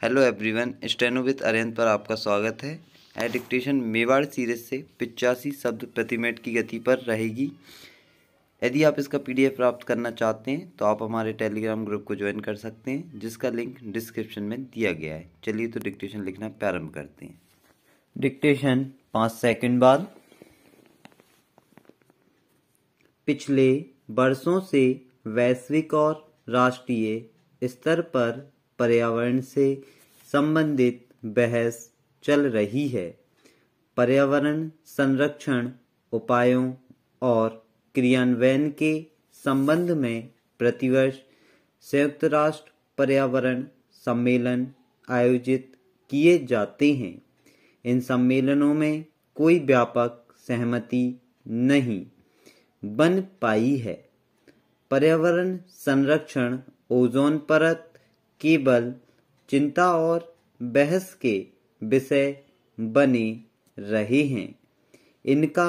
Hello everyone, steno with Arihant पर आपका स्वागत है। एडिक्टेशन मेवाड़ सीरीज से 85 शब्द प्रति मिनट की गति पर रहेगी। यदि आप इसका पीडीएफ प्राप्त करना चाहते हैं तो आप हमारे टेलीग्राम ग्रुप को ज्वाइन कर सकते हैं, जिसका लिंक डिस्क्रिप्शन में दिया गया है। चलिए तो डिक्टेशन लिखना प्रारंभ करते हैं। डिक्टेशन 5 सेकंड बाद। पिछले वर्षों से वैश्विक और राष्ट्रीय स्तर पर पर्यावरण से संबंधित बहस चल रही है। पर्यावरण संरक्षण उपायों और क्रियान्वयन के संबंध में प्रतिवर्ष संयुक्त राष्ट्र पर्यावरण सम्मेलन आयोजित किए जाते हैं। इन सम्मेलनों में कोई व्यापक सहमति नहीं बन पाई है। पर्यावरण संरक्षण ओजोन परत केवल चिंता और बहस के विषय बने रहे हैं। इनका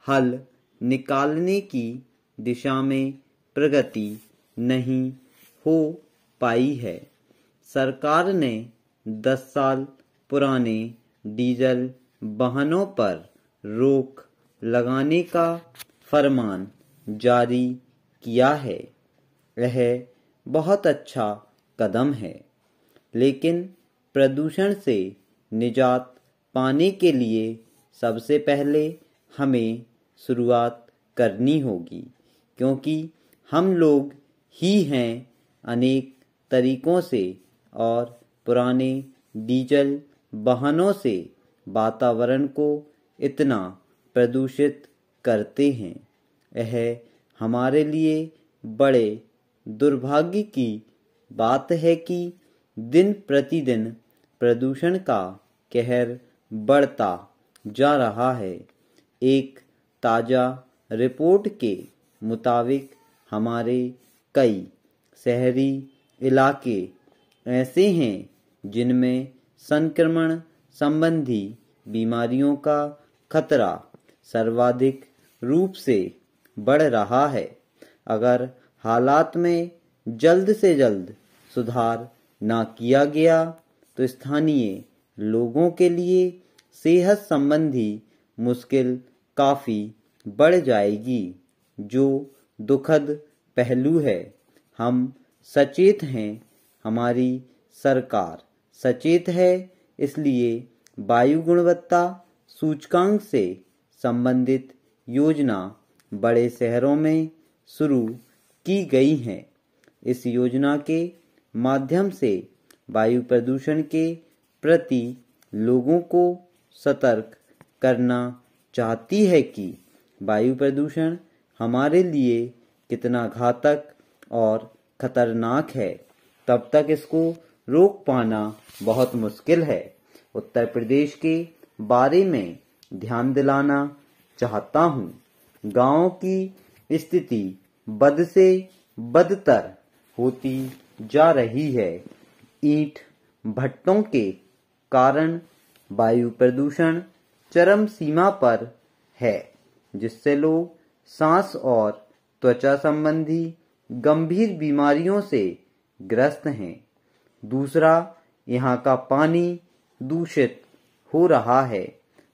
हल निकालने की दिशा में प्रगति नहीं हो पाई है। सरकार ने 10 साल पुराने डीजल वाहनों पर रोक लगाने का फरमान जारी किया है। यह बहुत अच्छा कदम है, लेकिन प्रदूषण से निजात पाने के लिए सबसे पहले हमें शुरुआत करनी होगी, क्योंकि हम लोग ही हैं अनेक तरीकों से और पुराने डीजल वाहनों से वातावरण को इतना प्रदूषित करते हैं। यह हमारे लिए बड़े दुर्भाग्य की बात है कि दिन प्रतिदिन प्रदूषण का कहर बढ़ता जा रहा है। एक ताज़ा रिपोर्ट के मुताबिक हमारे कई शहरी इलाके ऐसे हैं जिनमें संक्रमण संबंधी बीमारियों का खतरा सर्वाधिक रूप से बढ़ रहा है। अगर हालात में जल्द से जल्द सुधार ना किया गया तो स्थानीय लोगों के लिए सेहत संबंधी मुश्किल काफ़ी बढ़ जाएगी, जो दुखद पहलू है। हम सचेत हैं, हमारी सरकार सचेत है, इसलिए वायु गुणवत्ता सूचकांक से संबंधित योजना बड़े शहरों में शुरू की गई है। इस योजना के माध्यम से वायु प्रदूषण के प्रति लोगों को सतर्क करना चाहती है कि वायु प्रदूषण हमारे लिए कितना घातक और खतरनाक है। तब तक इसको रोक पाना बहुत मुश्किल है। उत्तर प्रदेश के बारे में ध्यान दिलाना चाहता हूँ। गाँव की स्थिति बद से बदतर होती जा रही है। ईंट भट्टों के कारण वायु प्रदूषण चरम सीमा पर है, जिससे लोग सांस और त्वचा संबंधी गंभीर बीमारियों से ग्रस्त हैं। दूसरा, यहाँ का पानी दूषित हो रहा है।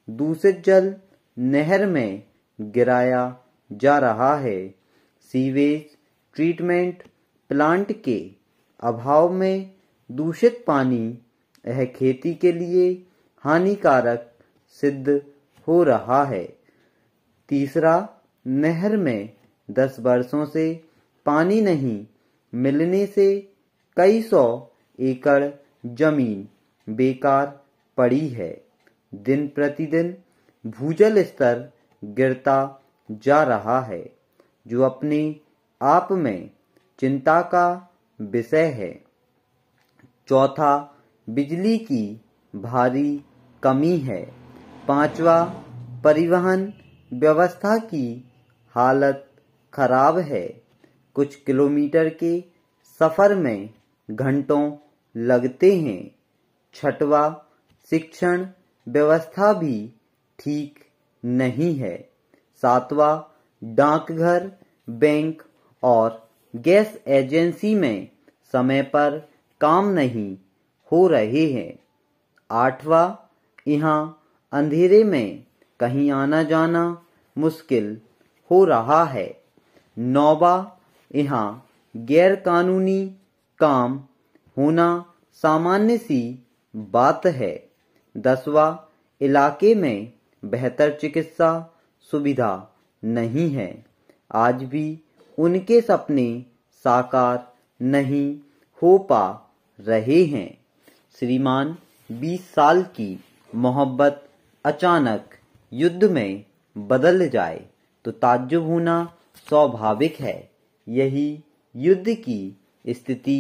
दूषित जल नहर में गिराया जा रहा है। सीवेज ट्रीटमेंट प्लांट के अभाव में दूषित पानी यह खेती के लिए हानिकारक सिद्ध हो रहा है। तीसरा, नहर में 10 वर्षों से पानी नहीं मिलने से कई 100 एकड़ जमीन बेकार पड़ी है। दिन प्रतिदिन भूजल स्तर गिरता जा रहा है, जो अपने आप में चिंता का विषय है। चौथा, बिजली की भारी कमी है। पांचवा, परिवहन व्यवस्था की हालत खराब है। कुछ किलोमीटर के सफर में घंटों लगते हैं। छठवा, शिक्षण व्यवस्था भी ठीक नहीं है। सातवां, डाकघर, बैंक और गैस एजेंसी में समय पर काम नहीं हो रहे हैं। 8वां, यहाँ अंधेरे में कहीं आना जाना मुश्किल हो रहा है। 9वां, यहाँ गैर कानूनी काम होना सामान्य सी बात है। 10वां, इलाके में बेहतर चिकित्सा सुविधा नहीं है। आज भी उनके सपने साकार नहीं हो पा रहे हैं। श्रीमान 20 साल की मोहब्बत अचानक युद्ध में बदल जाए तो ताज्जुब होना स्वाभाविक है। यही युद्ध की स्थिति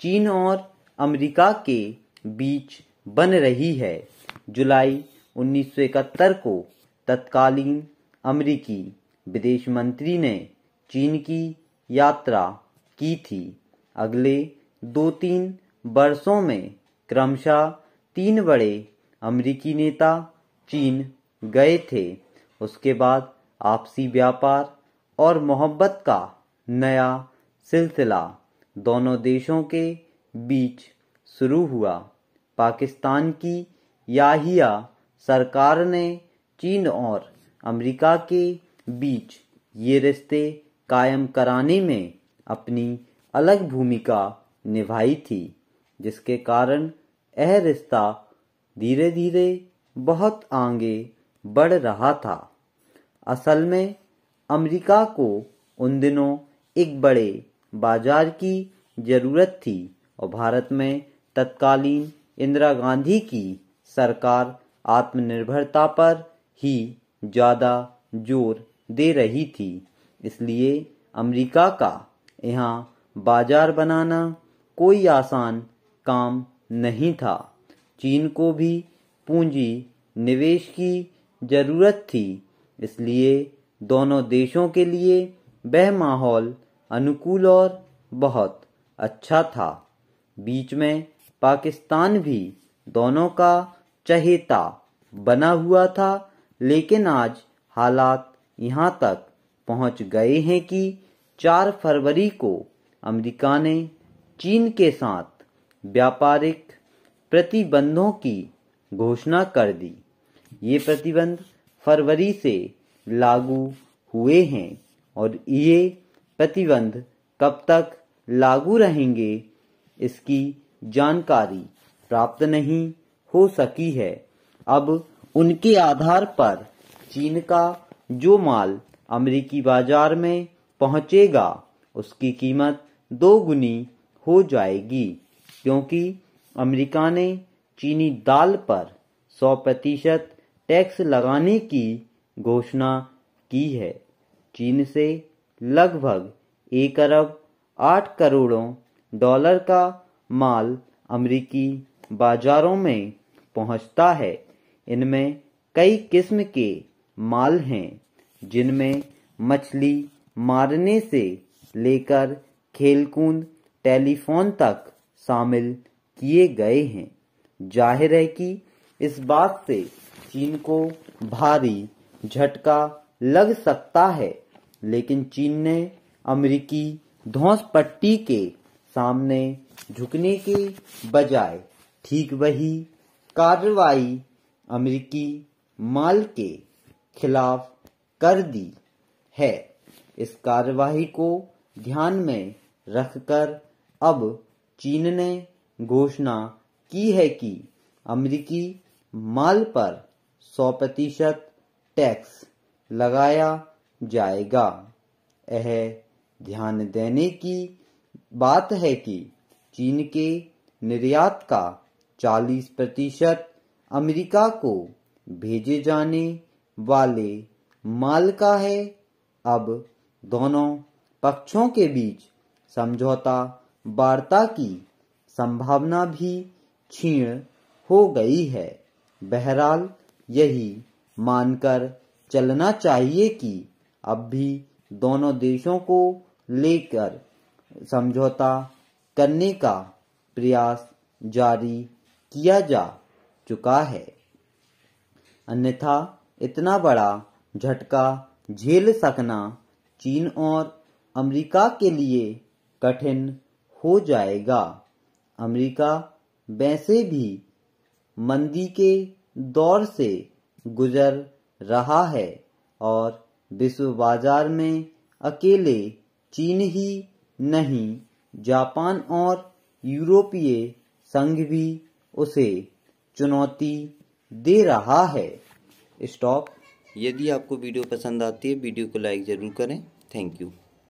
चीन और अमेरिका के बीच बन रही है। जुलाई 1971 को तत्कालीन अमेरिकी विदेश मंत्री ने चीन की यात्रा की थी। अगले 2-3 वर्षों में क्रमशः 3 बड़े अमेरिकी नेता चीन गए थे। उसके बाद आपसी व्यापार और मोहब्बत का नया सिलसिला दोनों देशों के बीच शुरू हुआ। पाकिस्तान की याहिया सरकार ने चीन और अमेरिका के बीच ये रिश्ते कायम कराने में अपनी अलग भूमिका निभाई थी, जिसके कारण यह रिश्ता धीरे धीरे बहुत आगे बढ़ रहा था। असल में अमेरिका को उन दिनों एक बड़े बाजार की जरूरत थी और भारत में तत्कालीन इंदिरा गांधी की सरकार आत्मनिर्भरता पर ही ज़्यादा जोर दे रही थी। इसलिए अमेरिका का यहाँ बाजार बनाना कोई आसान काम नहीं था। चीन को भी पूंजी निवेश की जरूरत थी, इसलिए दोनों देशों के लिए वह माहौल अनुकूल और बहुत अच्छा था। बीच में पाकिस्तान भी दोनों का चहेता बना हुआ था, लेकिन आज हालात यहाँ तक पहुँच गए हैं कि 4 फरवरी को अमेरिका ने चीन के साथ व्यापारिक प्रतिबंधों की घोषणा कर दी। ये प्रतिबंध फरवरी से लागू हुए हैं और ये प्रतिबंध कब तक लागू रहेंगे इसकी जानकारी प्राप्त नहीं हो सकी है। अब उनके आधार पर चीन का जो माल अमेरिकी बाजार में पहुंचेगा उसकी कीमत 2 गुनी हो जाएगी, क्योंकि अमेरिका ने चीनी दाल पर 100% टैक्स लगाने की घोषणा की है। चीन से लगभग 1 अरब 8 करोड़ों डॉलर का माल अमेरिकी बाजारों में पहुंचता है। इनमें कई किस्म के माल हैं, जिनमें मछली मारने से लेकर खेलकूद टेलीफोन तक शामिल किए गए हैं। जाहिर है कि इस बात से चीन को भारी झटका लग सकता है, लेकिन चीन ने अमेरिकी धौंस पट्टी के सामने झुकने के बजाय ठीक वही कार्रवाई अमेरिकी माल के खिलाफ कर दी है। इस कार्रवाई को ध्यान में रखकर अब चीन ने घोषणा की है कि अमेरिकी माल पर 100% टैक्स लगाया जाएगा। यह ध्यान देने की बात है कि चीन के निर्यात का 40% अमेरिका को भेजे जाने वाले माल का है। अब दोनों पक्षों के बीच समझौता वार्ता की संभावना भी क्षीण हो गई है। बहरहाल यही मानकर चलना चाहिए कि अब भी दोनों देशों को लेकर समझौता करने का प्रयास जारी किया जा चुका है। अन्यथा इतना बड़ा झटका झेल सकना चीन और अमेरिका के लिए कठिन हो जाएगा। अमेरिका वैसे भी मंदी के दौर से गुजर रहा है और विश्व बाजार में अकेले चीन ही नहीं, जापान और यूरोपीय संघ भी उसे चुनौती दे रहा है। स्टॉप। यदि आपको वीडियो पसंद आती है, वीडियो को लाइक ज़रूर करें। Thank you.